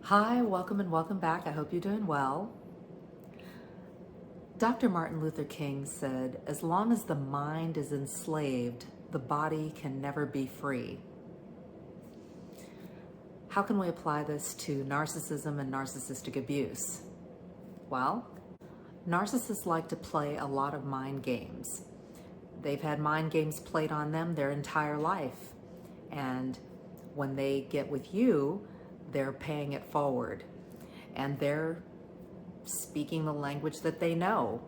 Hi, welcome and welcome back. I hope you're doing well. Dr. Martin Luther King said, as long as the mind is enslaved, the body can never be free. How can we apply this to narcissism and narcissistic abuse? Well, narcissists like to play a lot of mind games. They've had mind games played on them their entire life. And when they get with you, they're paying it forward. And they're speaking the language that they know.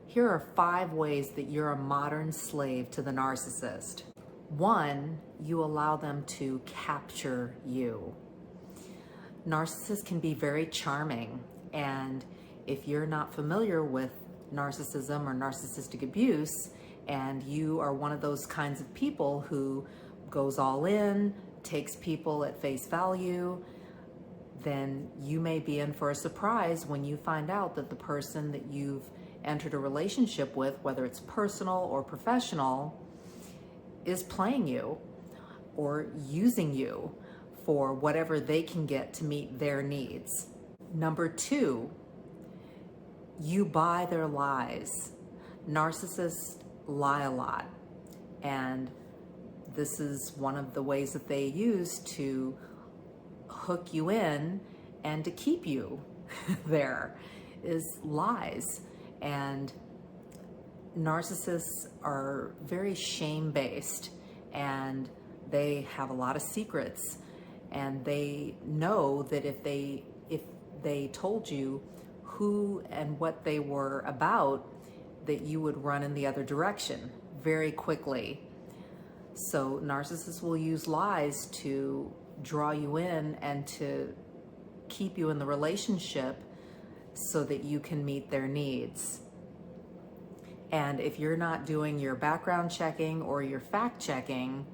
Here are 5 ways that you're a modern slave to the narcissist. 1, you allow them to capture you. Narcissists can be very charming, and if you're not familiar with narcissism or narcissistic abuse, and you are one of those kinds of people who goes all in, takes people at face value, then you may be in for a surprise when you find out that the person that you've entered a relationship with, whether it's personal or professional, is playing you or using you for whatever they can get to meet their needs. Number 2, you buy their lies. Narcissists lie a lot, and this is one of the ways that they use to hook you in and to keep you there is lies. And narcissists are very shame-based, and they have a lot of secrets, and they know that if they told you who and what they were about, that you would run in the other direction very quickly. So narcissists will use lies to draw you in and to keep you in the relationship so that you can meet their needs. And if you're not doing your background checking or your fact checking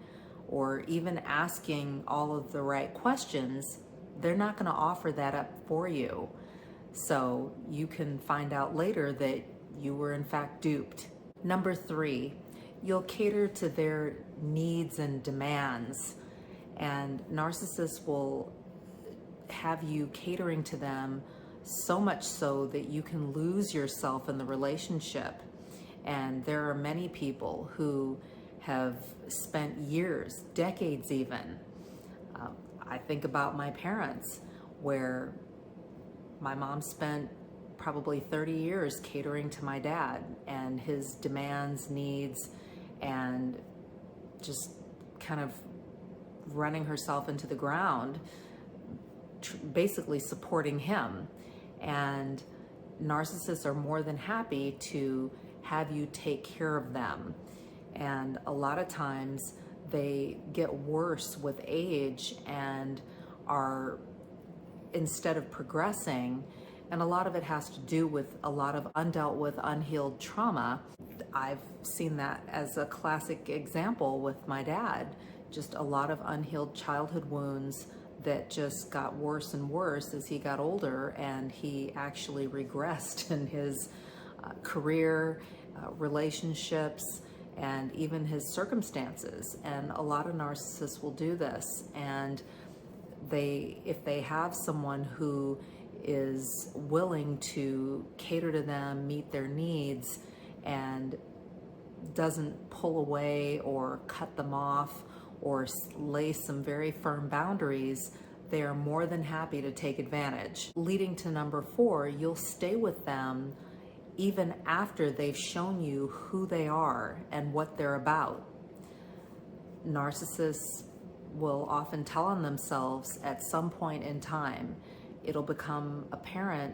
or even asking all of the right questions, they're not going to offer that up for you. So you can find out later that you were in fact duped. Number 3, you'll cater to their needs and demands. And narcissists will have you catering to them so much so that you can lose yourself in the relationship. And there are many people who have spent years, decades even. I think about my parents, where my mom spent probably 30 years catering to my dad and his demands, needs, and just kind of running herself into the ground, basically supporting him. And narcissists are more than happy to have you take care of them. And a lot of times they get worse with age and are, instead of progressing, and a lot of it has to do with a lot of undealt with, unhealed trauma. I've seen that as a classic example with my dad. Just a lot of unhealed childhood wounds that just got worse and worse as he got older, and he actually regressed in his career, relationships, and even his circumstances. And a lot of narcissists will do this. And if they have someone who is willing to cater to them, meet their needs, and doesn't pull away or cut them off or lay some very firm boundaries, they are more than happy to take advantage. Leading to number 4, you'll stay with them even after they've shown you who they are and what they're about. Narcissists will often tell on themselves at some point in time. It'll become apparent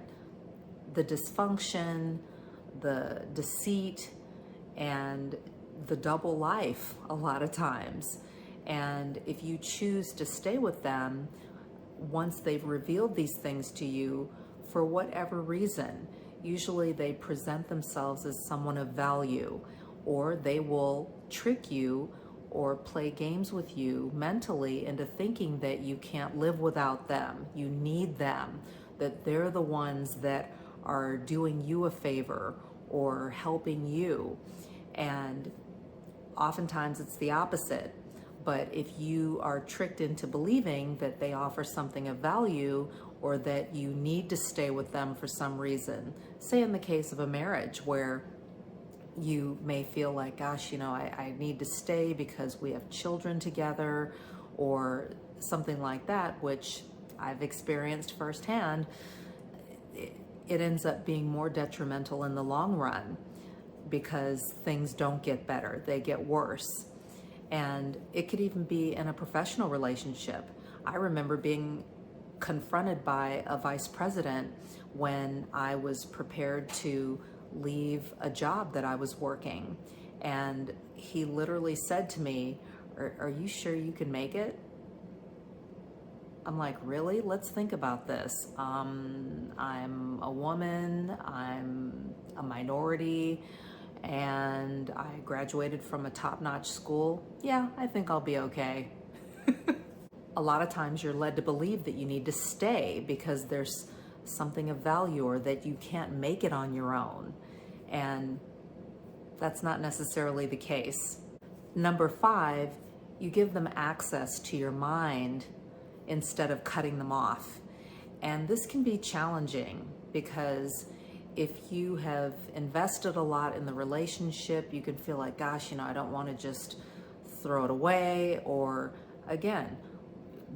the dysfunction, the deceit, and the double life a lot of times. And if you choose to stay with them, once they've revealed these things to you, for whatever reason, usually they present themselves as someone of value, or they will trick you or play games with you mentally into thinking that you can't live without them, you need them, that they're the ones that are doing you a favor or helping you. And oftentimes it's the opposite. But if you are tricked into believing that they offer something of value or that you need to stay with them for some reason, say in the case of a marriage where you may feel like, gosh, I need to stay because we have children together or something like that, which I've experienced firsthand, it ends up being more detrimental in the long run because things don't get better, they get worse. And it could even be in a professional relationship. I remember being confronted by a vice president when I was prepared to leave a job that I was working. And he literally said to me, are you sure you can make it? I'm like, really? Let's think about this. I'm a woman, I'm a minority, and I graduated from a top-notch school. Yeah, I think I'll be okay. A lot of times you're led to believe that you need to stay because there's something of value or that you can't make it on your own. And that's not necessarily the case. Number 5, you give them access to your mind instead of cutting them off. And this can be challenging because if you have invested a lot in the relationship, you can feel like, gosh, I don't want to just throw it away. Or again,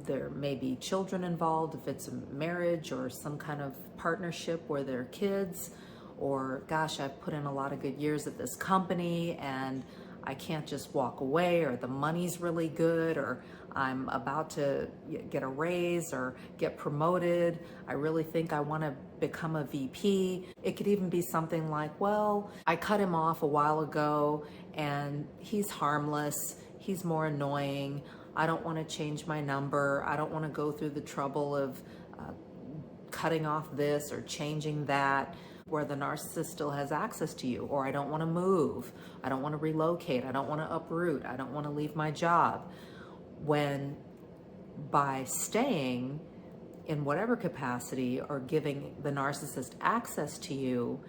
there may be children involved if it's a marriage or some kind of partnership where there are kids. Or gosh, I've put in a lot of good years at this company and I can't just walk away, or the money's really good, or I'm about to get a raise or get promoted. I really think I want to become a VP. It could even be something like, well, I cut him off a while ago and he's harmless. He's more annoying. I don't want to change my number. I don't want to go through the trouble of cutting off this or changing that, where the narcissist still has access to you. Or I don't want to move. I don't want to relocate. I don't want to uproot. I don't want to leave my job. When by staying in whatever capacity or giving the narcissist access to you,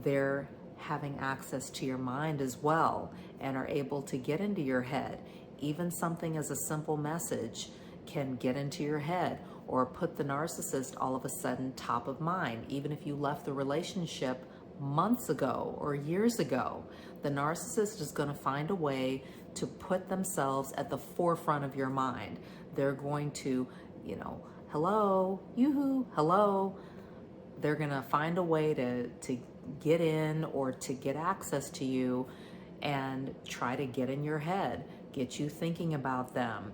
they're having access to your mind as well and are able to get into your head. Even something as a simple message can get into your head or put the narcissist all of a sudden top of mind. Even if you left the relationship months ago or years ago, the narcissist is going to find a way to put themselves at the forefront of your mind. They're going to, hello, yoo-hoo, hello. They're going to find a way to get in or to get access to you and try to get in your head, get you thinking about them.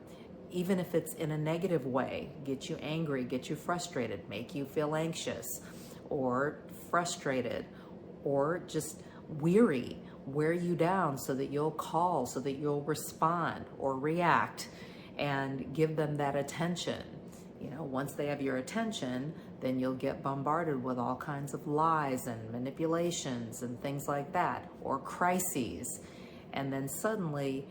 Even if it's in a negative way, get you angry, get you frustrated, make you feel anxious or frustrated or just weary, wear you down so that you'll call, so that you'll respond or react and give them that attention. Once they have your attention, then you'll get bombarded with all kinds of lies and manipulations and things like that, or crises. And then suddenly,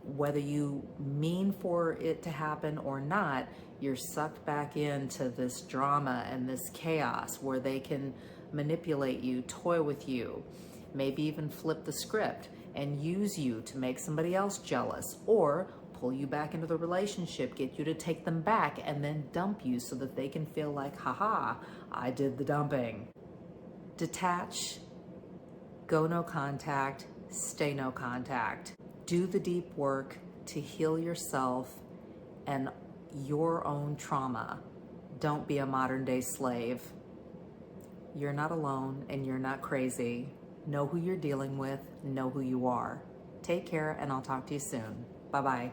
whether you mean for it to happen or not, you're sucked back into this drama and this chaos where they can manipulate you, toy with you, maybe even flip the script and use you to make somebody else jealous, or pull you back into the relationship, get you to take them back, and then dump you so that they can feel like, haha, I did the dumping. Detach, go no contact, stay no contact. Do the deep work to heal yourself and your own trauma. Don't be a modern day slave. You're not alone and you're not crazy. Know who you're dealing with, know who you are. Take care, and I'll talk to you soon. Bye-bye.